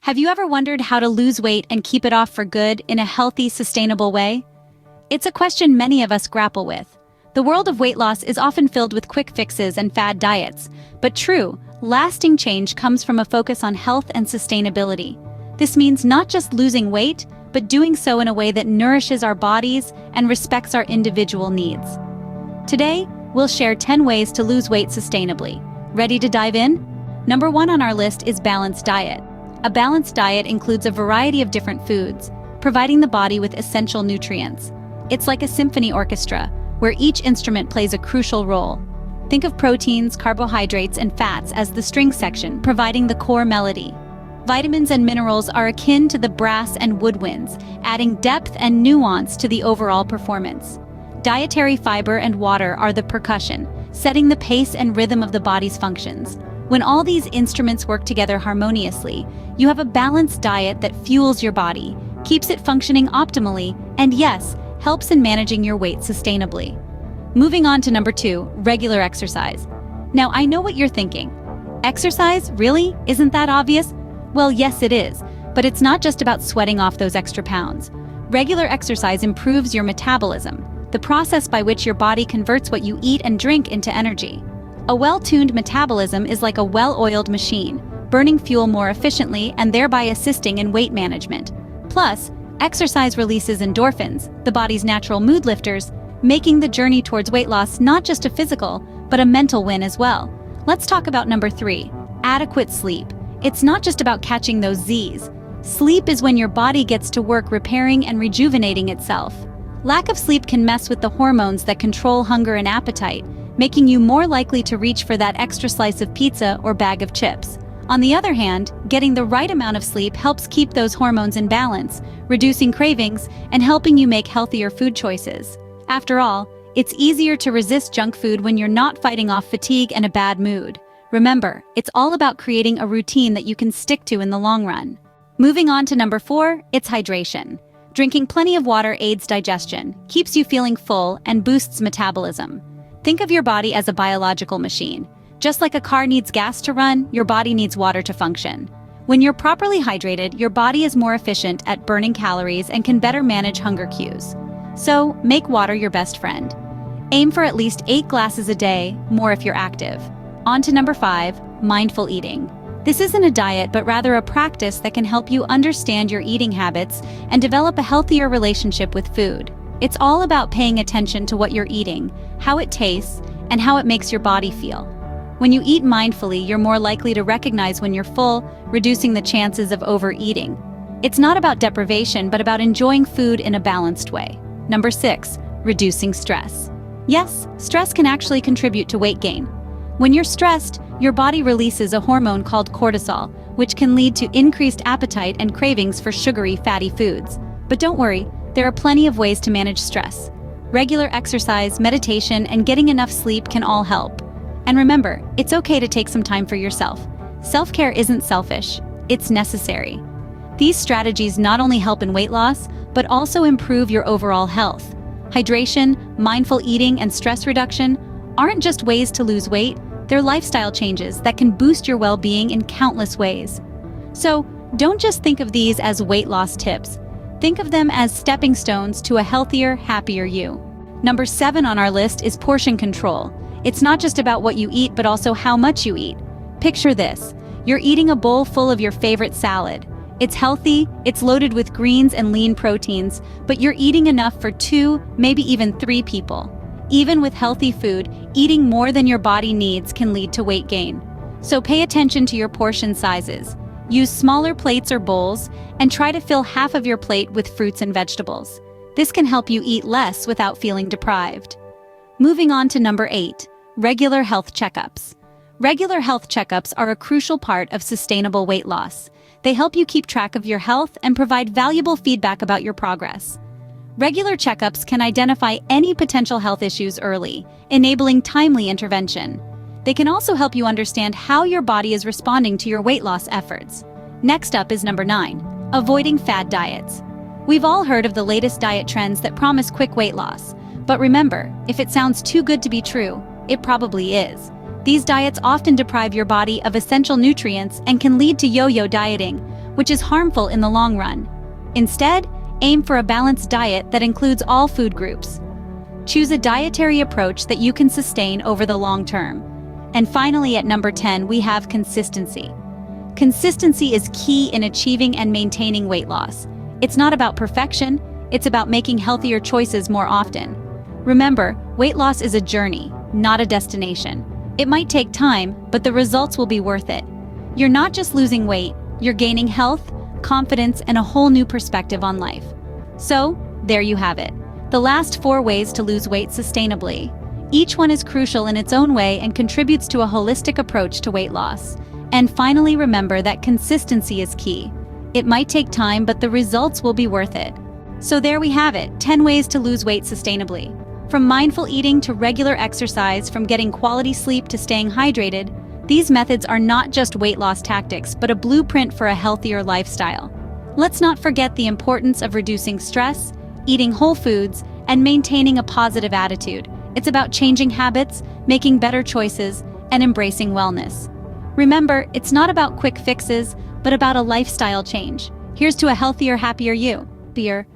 Have you ever wondered how to lose weight and keep it off for good in a healthy, sustainable way? It's a question many of us grapple with. The world of weight loss is often filled with quick fixes and fad diets, but true, lasting change comes from a focus on health and sustainability. This means not just losing weight, but doing so in a way that nourishes our bodies and respects our individual needs. Today, we'll share 10 ways to lose weight sustainably. Ready to dive in? Number 1 on our list is balanced diet. A balanced diet includes a variety of different foods, providing the body with essential nutrients. It's like a symphony orchestra, where each instrument plays a crucial role. Think of proteins, carbohydrates, and fats as the string section, providing the core melody. Vitamins and minerals are akin to the brass and woodwinds, adding depth and nuance to the overall performance. Dietary fiber and water are the percussion, setting the pace and rhythm of the body's functions. When all these instruments work together harmoniously, you have a balanced diet that fuels your body, keeps it functioning optimally, and yes, helps in managing your weight sustainably. Moving on to number 2, regular exercise. Now, I know what you're thinking. Exercise? Really? Isn't that obvious? Well, yes, it is, but it's not just about sweating off those extra pounds. Regular exercise improves your metabolism, the process by which your body converts what you eat and drink into energy. A well-tuned metabolism is like a well-oiled machine, burning fuel more efficiently and thereby assisting in weight management. Plus, exercise releases endorphins, the body's natural mood lifters, making the journey towards weight loss not just a physical, but a mental win as well. Let's talk about number 3, adequate sleep. It's not just about catching those Z's. Sleep is when your body gets to work repairing and rejuvenating itself. Lack of sleep can mess with the hormones that control hunger and appetite, making you more likely to reach for that extra slice of pizza or bag of chips. On the other hand, getting the right amount of sleep helps keep those hormones in balance, reducing cravings and helping you make healthier food choices. After all, it's easier to resist junk food when you're not fighting off fatigue and a bad mood. Remember, it's all about creating a routine that you can stick to in the long run. Moving on to number 4, it's hydration. Drinking plenty of water aids digestion, keeps you feeling full, and boosts metabolism. Think of your body as a biological machine. Just like a car needs gas to run, your body needs water to function. When you're properly hydrated, your body is more efficient at burning calories and can better manage hunger cues. So, make water your best friend. Aim for at least 8 glasses a day, more if you're active. On to number 5, mindful eating. This isn't a diet, but rather a practice that can help you understand your eating habits and develop a healthier relationship with food. It's all about paying attention to what you're eating, how it tastes, and how it makes your body feel. When you eat mindfully, you're more likely to recognize when you're full, reducing the chances of overeating. It's not about deprivation, but about enjoying food in a balanced way. Number 6, reducing stress. Yes, stress can actually contribute to weight gain. When you're stressed, your body releases a hormone called cortisol, which can lead to increased appetite and cravings for sugary, fatty foods. But don't worry, there are plenty of ways to manage stress. Regular exercise, meditation, and getting enough sleep can all help. And remember, it's okay to take some time for yourself. Self-care isn't selfish, it's necessary. These strategies not only help in weight loss, but also improve your overall health. Hydration, mindful eating, and stress reduction aren't just ways to lose weight, they're lifestyle changes that can boost your well-being in countless ways. So, don't just think of these as weight loss tips. Think of them as stepping stones to a healthier, happier you. Number 7 on our list is portion control. It's not just about what you eat, but also how much you eat. Picture this. You're eating a bowl full of your favorite salad. It's healthy, it's loaded with greens and lean proteins, but you're eating enough for 2, maybe even 3 people. Even with healthy food, eating more than your body needs can lead to weight gain. So pay attention to your portion sizes. Use smaller plates or bowls, and try to fill half of your plate with fruits and vegetables. This can help you eat less without feeling deprived. Moving on to number 8, regular health checkups. Regular health checkups are a crucial part of sustainable weight loss. They help you keep track of your health and provide valuable feedback about your progress. Regular checkups can identify any potential health issues early, enabling timely intervention. They can also help you understand how your body is responding to your weight loss efforts. Next up is number 9, avoiding fad diets. We've all heard of the latest diet trends that promise quick weight loss. But remember, if it sounds too good to be true, it probably is. These diets often deprive your body of essential nutrients and can lead to yo-yo dieting, which is harmful in the long run. Instead, aim for a balanced diet that includes all food groups. Choose a dietary approach that you can sustain over the long term. And finally, at number 10, we have consistency. Consistency is key in achieving and maintaining weight loss. It's not about perfection, it's about making healthier choices more often. Remember, weight loss is a journey, not a destination. It might take time, but the results will be worth it. You're not just losing weight, you're gaining health, confidence, and a whole new perspective on life. So, there you have it. The last 4 ways to lose weight sustainably. Each one is crucial in its own way and contributes to a holistic approach to weight loss. And finally, remember that consistency is key. It might take time, but the results will be worth it. So there we have it, 10 ways to lose weight sustainably. From mindful eating to regular exercise, from getting quality sleep to staying hydrated, these methods are not just weight loss tactics, but a blueprint for a healthier lifestyle. Let's not forget the importance of reducing stress, eating whole foods, and maintaining a positive attitude. It's about changing habits, making better choices, and embracing wellness. Remember, it's not about quick fixes, but about a lifestyle change. Here's to a healthier, happier you. Beer.